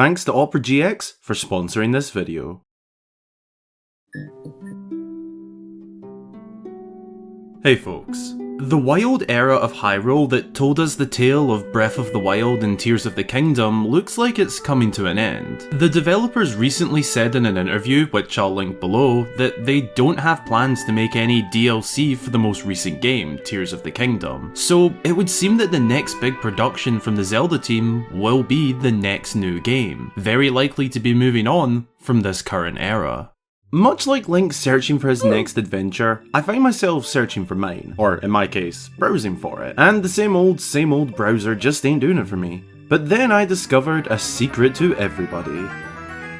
Thanks to Opera GX for sponsoring this video. Hey folks. The wild era of Hyrule that told us the tale of Breath of the Wild and Tears of the Kingdom looks like it's coming to an end. The developers recently said in an interview, which I'll link below, that they don't have plans to make any DLC for the most recent game, Tears of the Kingdom. So it would seem that the next big production from the Zelda team will be the next new game, very likely to be moving on from this current era. Much like Link searching for his next adventure, I find myself searching for mine, or in my case, browsing for it. And the same old browser just ain't doing it for me. But then I discovered a secret to everybody.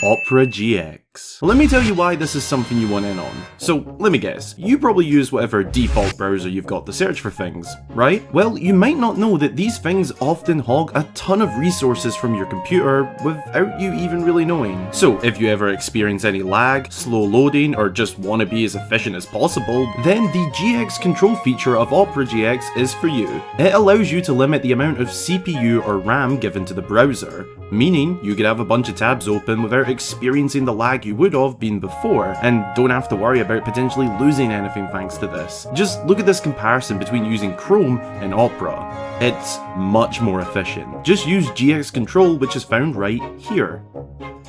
Opera GX. Let me tell you why this is something you want in on. So, let me guess, you probably use whatever default browser you've got to search for things, right? Well, you might not know that these things often hog a ton of resources from your computer without you even really knowing. So, if you ever experience any lag, slow loading, or just want to be as efficient as possible, then the GX control feature of Opera GX is for you. It allows you to limit the amount of CPU or RAM given to the browser, meaning you could have a bunch of tabs open without experiencing the lag you would have been before, and don't have to worry about potentially losing anything thanks to this. Just look at this comparison between using Chrome and Opera. It's much more efficient. Just use GX Control, which is found right here.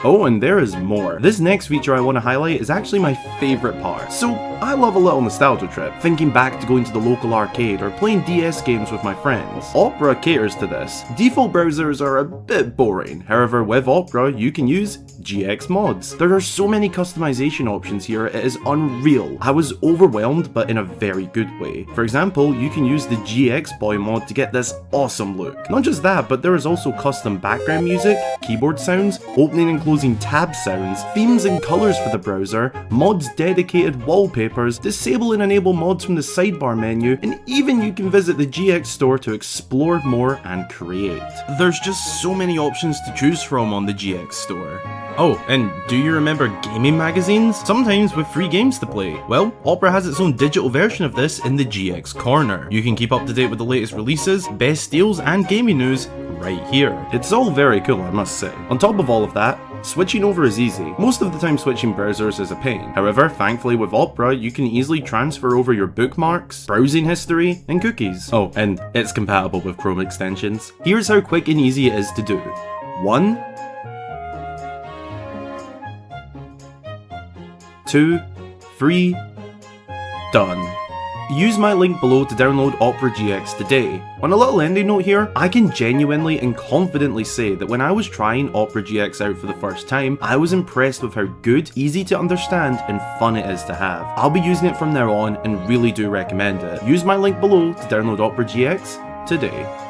Oh, and there is more. This next feature I want to highlight is actually my favourite part. So, I love a little nostalgia trip, thinking back to going to the local arcade or playing DS games with my friends. Opera caters to this. Default browsers are a bit boring, however with Opera you can use GX mods. There are so many customization options here, it is unreal. I was overwhelmed, but in a very good way. For example, you can use the GX Boy mod to get this awesome look. Not just that, but there is also custom background music, keyboard sounds, opening and closing tab sounds, themes and colours for the browser, mods dedicated wallpapers, disable and enable mods from the sidebar menu, and even you can visit the GX store to explore more and create. There's just so many options to choose from on the GX store. Oh, and do you remember gaming magazines? Sometimes with free games to play. Well, Opera has its own digital version of this in the GX Corner. You can keep up to date with the latest releases, best deals, and gaming news right here. It's all very cool, I must say. On top of all of that, switching over is easy. Most of the time switching browsers is a pain. However, thankfully with Opera, you can easily transfer over your bookmarks, browsing history, and cookies. Oh, and it's compatible with Chrome extensions. Here's how quick and easy it is to do. 1, 2, 3, done. Use my link below to download Opera GX today. On a little ending note here, I can genuinely and confidently say that when I was trying Opera GX out for the first time, I was impressed with how good, easy to understand, and fun it is to have. I'll be using it from now on and really do recommend it. Use my link below to download Opera GX today.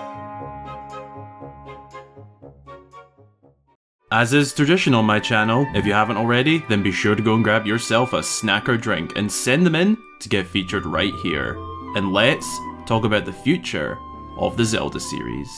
As is tradition on my channel, if you haven't already, then be sure to go and grab yourself a snack or drink and send them in to get featured right here. And let's talk about the future of the Zelda series.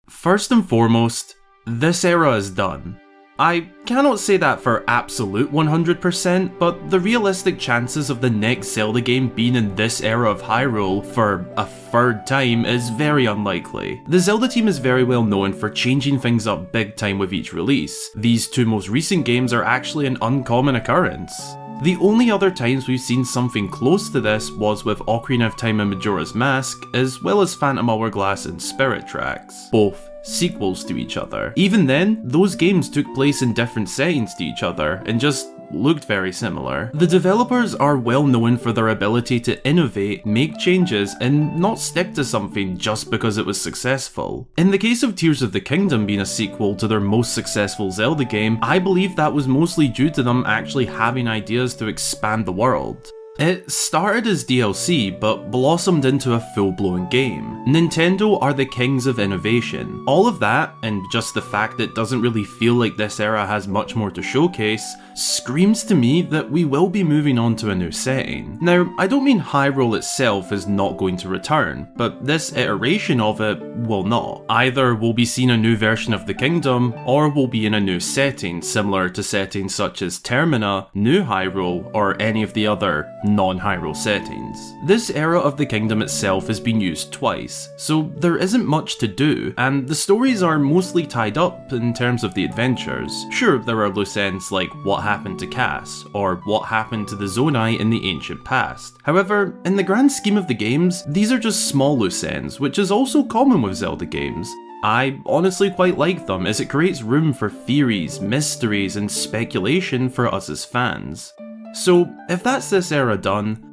First and foremost, this era is done. I cannot say that for absolute 100%, but the realistic chances of the next Zelda game being in this era of Hyrule for a third time is very unlikely. The Zelda team is very well known for changing things up big time with each release. These two most recent games are actually an uncommon occurrence. The only other times we've seen something close to this was with Ocarina of Time and Majora's Mask, as well as Phantom Hourglass and Spirit Tracks, both sequels to each other. Even then, those games took place in different settings to each other, and just looked very similar. The developers are well known for their ability to innovate, make changes, and not stick to something just because it was successful. In the case of Tears of the Kingdom being a sequel to their most successful Zelda game, I believe that was mostly due to them actually having ideas to expand the world. It started as DLC, but blossomed into a full-blown game. Nintendo are the kings of innovation. All of that, and just the fact that it doesn't really feel like this era has much more to showcase, screams to me that we will be moving on to a new setting. Now, I don't mean Hyrule itself is not going to return, but this iteration of it will not. Either we'll be seeing a new version of the kingdom, or we'll be in a new setting, similar to settings such as Termina, New Hyrule, or any of the other non-Hyrule settings. This era of the kingdom itself has been used twice, so there isn't much to do, and the stories are mostly tied up in terms of the adventures. Sure, there are loose ends like what happened to Cass, or what happened to the Zonai in the ancient past. However, in the grand scheme of the games, these are just small loose ends, which is also common with Zelda games. I honestly quite like them, as it creates room for theories, mysteries, and speculation for us as fans. So, if that's this era done,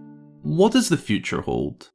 what does the future hold?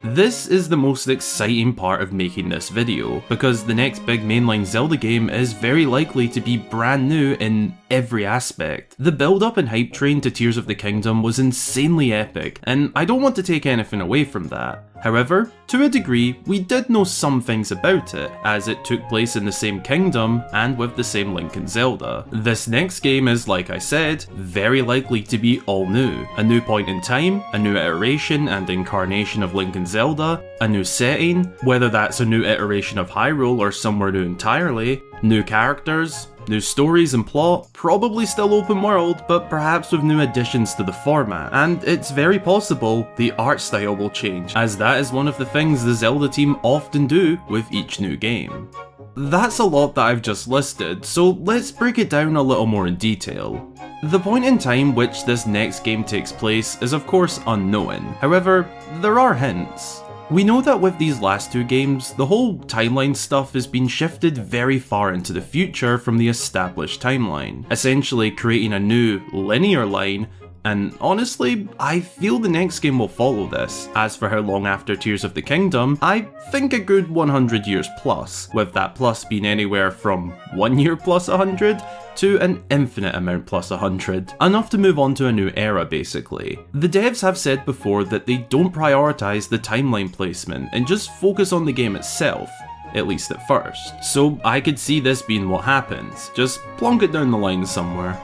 This is the most exciting part of making this video, because the next big mainline Zelda game is very likely to be brand new in every aspect. The build up and hype train to Tears of the Kingdom was insanely epic, and I don't want to take anything away from that. However, to a degree, we did know some things about it, as it took place in the same kingdom and with the same Link and Zelda. This next game is, like I said, very likely to be all new. A new point in time, a new iteration and incarnation of Link and Zelda, a new setting, whether that's a new iteration of Hyrule or somewhere new entirely, new characters, new stories and plot, probably still open world, but perhaps with new additions to the format, and it's very possible the art style will change, as that is one of the things the Zelda team often do with each new game. That's a lot that I've just listed, so let's break it down a little more in detail. The point in time which this next game takes place is of course unknown, however, there are hints. We know that with these last two games, the whole timeline stuff has been shifted very far into the future from the established timeline, essentially creating a new, linear line, and honestly, I feel the next game will follow this. As for how long after Tears of the Kingdom, I think a good 100 years plus, with that plus being anywhere from 1 year plus 100 to an infinite amount plus 100. Enough to move on to a new era basically. The devs have said before that they don't prioritise the timeline placement and just focus on the game itself, at least at first. So I could see this being what happens, just plonk it down the line somewhere.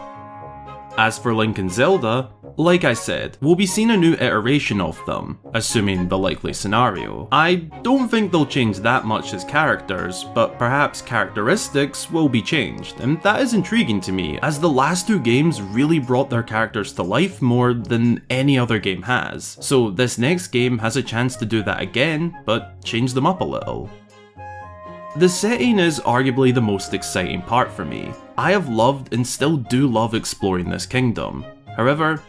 As for Link and Zelda, like I said, we'll be seeing a new iteration of them, assuming the likely scenario. I don't think they'll change that much as characters, but perhaps characteristics will be changed, and that is intriguing to me, as the last two games really brought their characters to life more than any other game has. So this next game has a chance to do that again, but change them up a little. The setting is arguably the most exciting part for me. I have loved and still do love exploring this kingdom. However,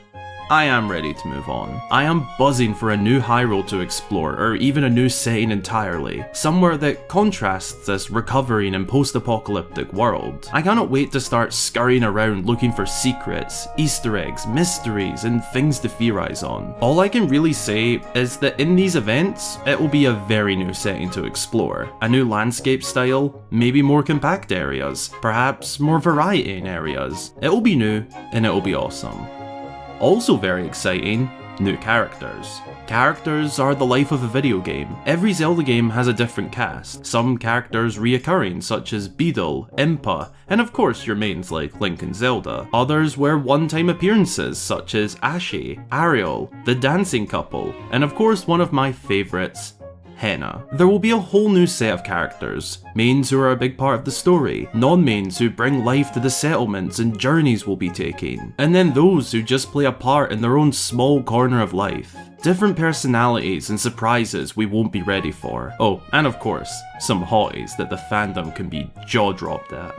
I am ready to move on. I am buzzing for a new Hyrule to explore, or even a new setting entirely, somewhere that contrasts this recovering and post-apocalyptic world. I cannot wait to start scurrying around looking for secrets, Easter eggs, mysteries, and things to theorize on. All I can really say is that in these events, it will be a very new setting to explore. A new landscape style, maybe more compact areas, perhaps more variety in areas. It will be new, and it will be awesome. Also very exciting, new characters. Characters are the life of a video game. Every Zelda game has a different cast, some characters reoccurring such as Beedle, Impa, and of course your mains like Link and Zelda. Others were one-time appearances such as Ashe, Ariel, the dancing couple, and of course one of my favourites, Henna. There will be a whole new set of characters, mains who are a big part of the story, non-mains who bring life to the settlements and journeys we'll be taking, and then those who just play a part in their own small corner of life. Different personalities and surprises we won't be ready for. Oh, and of course, some hotties that the fandom can be jaw-dropped at.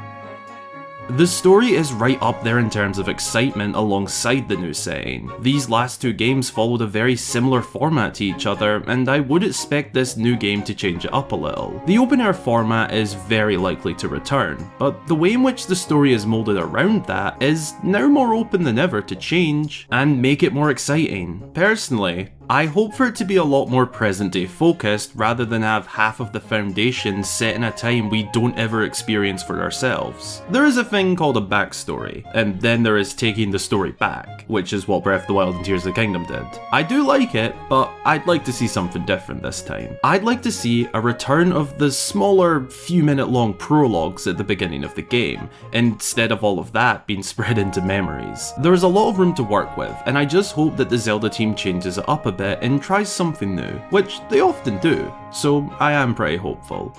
The story is right up there in terms of excitement alongside the new setting. These last two games followed a very similar format to each other, and I would expect this new game to change it up a little. The open air format is very likely to return, but the way in which the story is moulded around that is now more open than ever to change and make it more exciting. Personally, I hope for it to be a lot more present day focused rather than have half of the foundation set in a time we don't ever experience for ourselves. There is a thing called a backstory, and then there is taking the story back, which is what Breath of the Wild and Tears of the Kingdom did. I do like it, but I'd like to see something different this time. I'd like to see a return of the smaller, few minute long prologues at the beginning of the game, instead of all of that being spread into memories. There is a lot of room to work with, and I just hope that the Zelda team changes it up a bit and tries something new, which they often do, so I am pretty hopeful.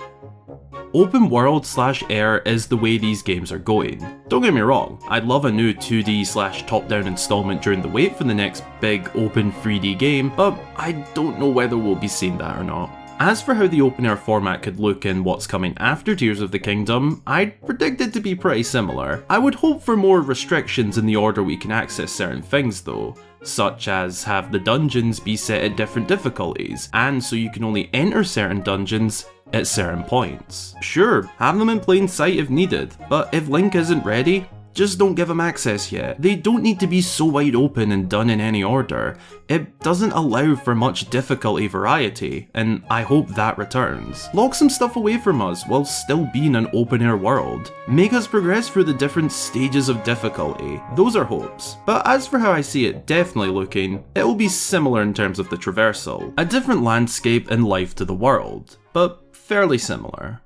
Open world slash air is the way these games are going. Don't get me wrong, I'd love a new 2D slash top down installment during the wait for the next big open 3D game, but I don't know whether we'll be seeing that or not. As for how the open air format could look in what's coming after Tears of the Kingdom, I'd predict it to be pretty similar. I would hope for more restrictions in the order we can access certain things though, such as have the dungeons be set at different difficulties, and so you can only enter certain dungeons at certain points. Sure, have them in plain sight if needed, but if Link isn't ready, just don't give him access yet. They don't need to be so wide open and done in any order. It doesn't allow for much difficulty variety, and I hope that returns. Lock some stuff away from us while still being an open air world. Make us progress through the different stages of difficulty. Those are hopes. But as for how I see it definitely looking, it will be similar in terms of the traversal. A different landscape and life to the world, but fairly similar.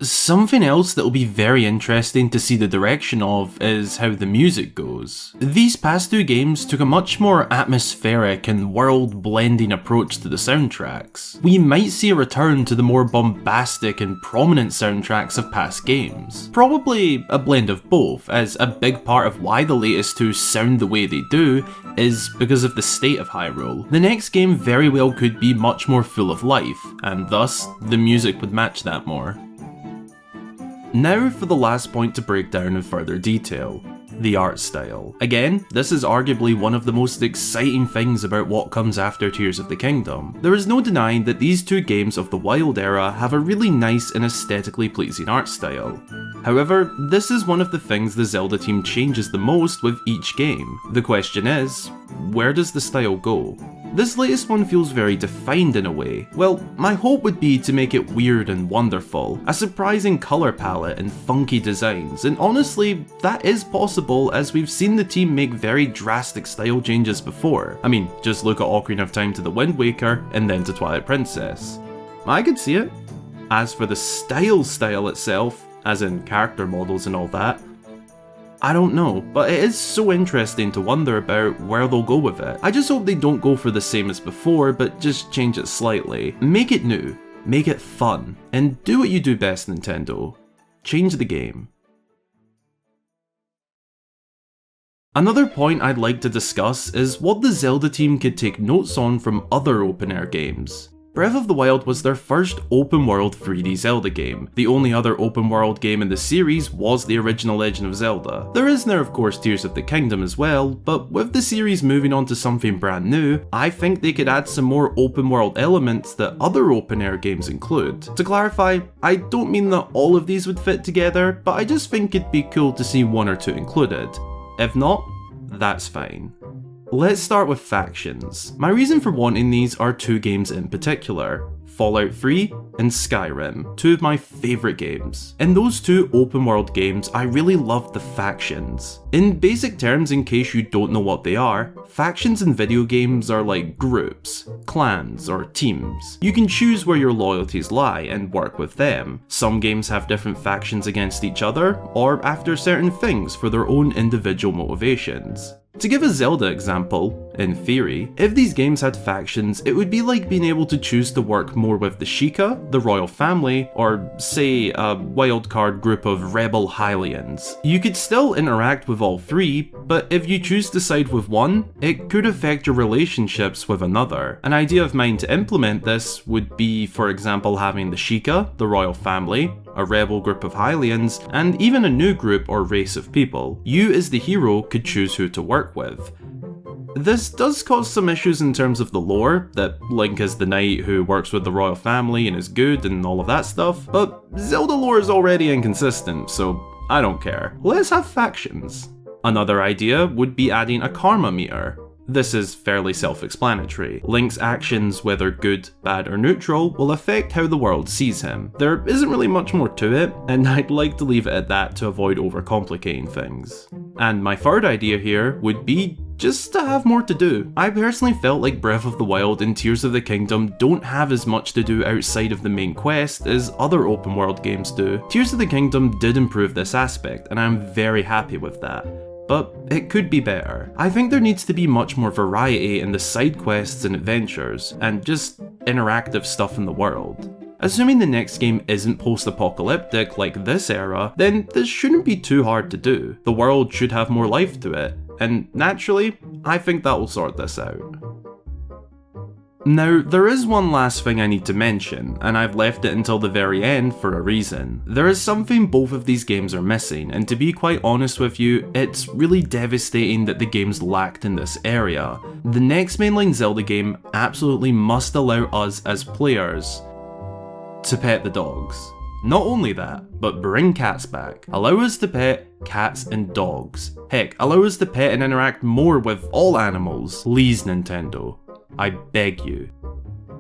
Something else that will be very interesting to see the direction of is how the music goes. These past two games took a much more atmospheric and world-blending approach to the soundtracks. We might see a return to the more bombastic and prominent soundtracks of past games. Probably a blend of both, as a big part of why the latest two sound the way they do is because of the state of Hyrule. The next game very well could be much more full of life, and thus the music would match that more. Now for the last point to break down in further detail. The art style. Again, this is arguably one of the most exciting things about what comes after Tears of the Kingdom. There is no denying that these two games of the Wild era have a really nice and aesthetically pleasing art style. However, this is one of the things the Zelda team changes the most with each game. The question is, where does the style go? This latest one feels very defined in a way. Well, my hope would be to make it weird and wonderful, a surprising colour palette and funky designs, and honestly, that is possible as we've seen the team make very drastic style changes before. I mean, just look at Ocarina of Time to the Wind Waker, and then to Twilight Princess. I could see it. As for the style itself, as in character models and all that, I don't know, but it is so interesting to wonder about where they'll go with it. I just hope they don't go for the same as before, but just change it slightly. Make it new, make it fun, and do what you do best, Nintendo. Change the game. Another point I'd like to discuss is what the Zelda team could take notes on from other open-air games. Breath of the Wild was their first open-world 3D Zelda game. The only other open-world game in the series was the original Legend of Zelda. There is now of course Tears of the Kingdom as well, but with the series moving on to something brand new, I think they could add some more open-world elements that other open-air games include. To clarify, I don't mean that all of these would fit together, but I just think it'd be cool to see one or two included. If not, that's fine. Let's start with factions. My reason for wanting these are two games in particular. Fallout 3 and Skyrim, two of my favourite games. In those two open world games, I really loved the factions. In basic terms, in case you don't know what they are, factions in video games are like groups, clans, or teams. You can choose where your loyalties lie and work with them. Some games have different factions against each other, or after certain things for their own individual motivations. To give a Zelda example, in theory, if these games had factions, it would be like being able to choose to work more with the Sheikah, the royal family, or say a wildcard group of rebel Hylians. You could still interact with all three, but if you choose to side with one, it could affect your relationships with another. An idea of mine to implement this would be, for example, having the Sheikah, the royal family, a rebel group of Hylians, and even a new group or race of people. You as the hero could choose who to work with. This does cause some issues in terms of the lore, that Link is the knight who works with the royal family and is good and all of that stuff, but Zelda lore is already inconsistent, so I don't care. Let's have factions. Another idea would be adding a karma meter. This is fairly self-explanatory. Link's actions, whether good, bad or neutral, will affect how the world sees him. There isn't really much more to it, and I'd like to leave it at that to avoid overcomplicating things. And my third idea here would be just to have more to do. I personally felt like Breath of the Wild and Tears of the Kingdom don't have as much to do outside of the main quest as other open world games do. Tears of the Kingdom did improve this aspect, and I'm very happy with that. But it could be better. I think there needs to be much more variety in the side quests and adventures, and just interactive stuff in the world. Assuming the next game isn't post-apocalyptic like this era, then this shouldn't be too hard to do. The world should have more life to it, and naturally, I think that will sort this out. Now, there is one last thing I need to mention, and I've left it until the very end for a reason. There is something both of these games are missing, and to be quite honest with you, it's really devastating that the games lacked in this area. The next mainline Zelda game absolutely must allow us as players to pet the dogs. Not only that, but bring cats back. Allow us to pet cats and dogs. Heck, allow us to pet and interact more with all animals. Please, Nintendo. I beg you.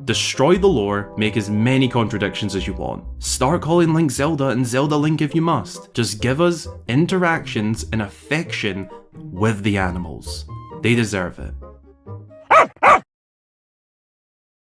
Destroy the lore, make as many contradictions as you want. Start calling Link Zelda and Zelda Link if you must. Just give us interactions and affection with the animals. They deserve it.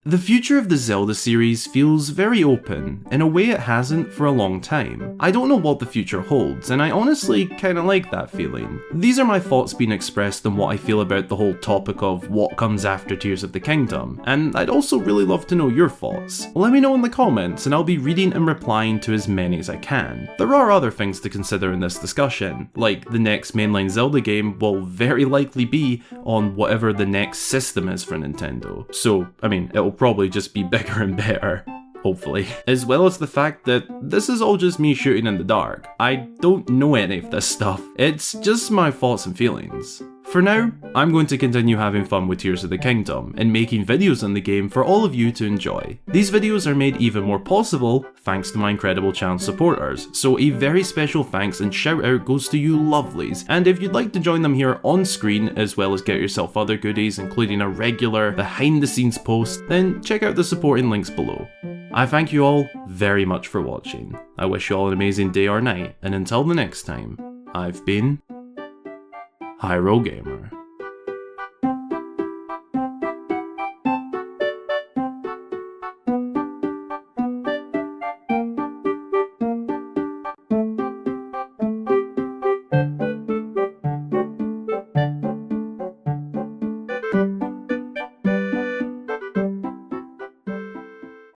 The future of the Zelda series feels very open, in a way it hasn't for a long time. I don't know what the future holds, and I honestly kinda like that feeling. These are my thoughts being expressed on what I feel about the whole topic of what comes after Tears of the Kingdom, and I'd also really love to know your thoughts. Let me know in the comments, and I'll be reading and replying to as many as I can. There are other things to consider in this discussion, like the next mainline Zelda game will very likely be on whatever the next system is for Nintendo. So, I mean, it'll probably just be bigger and better, hopefully. As well as the fact that this is all just me shooting in the dark. I don't know any of this stuff. It's just my thoughts and feelings. For now, I'm going to continue having fun with Tears of the Kingdom and making videos on the game for all of you to enjoy. These videos are made even more possible thanks to my incredible channel supporters, so a very special thanks and shout out goes to you lovelies, and if you'd like to join them here on screen as well as get yourself other goodies including a regular behind the scenes post, then check out the supporting links below. I thank you all very much for watching. I wish you all an amazing day or night, and until the next time, I've been Hyrule Gamer.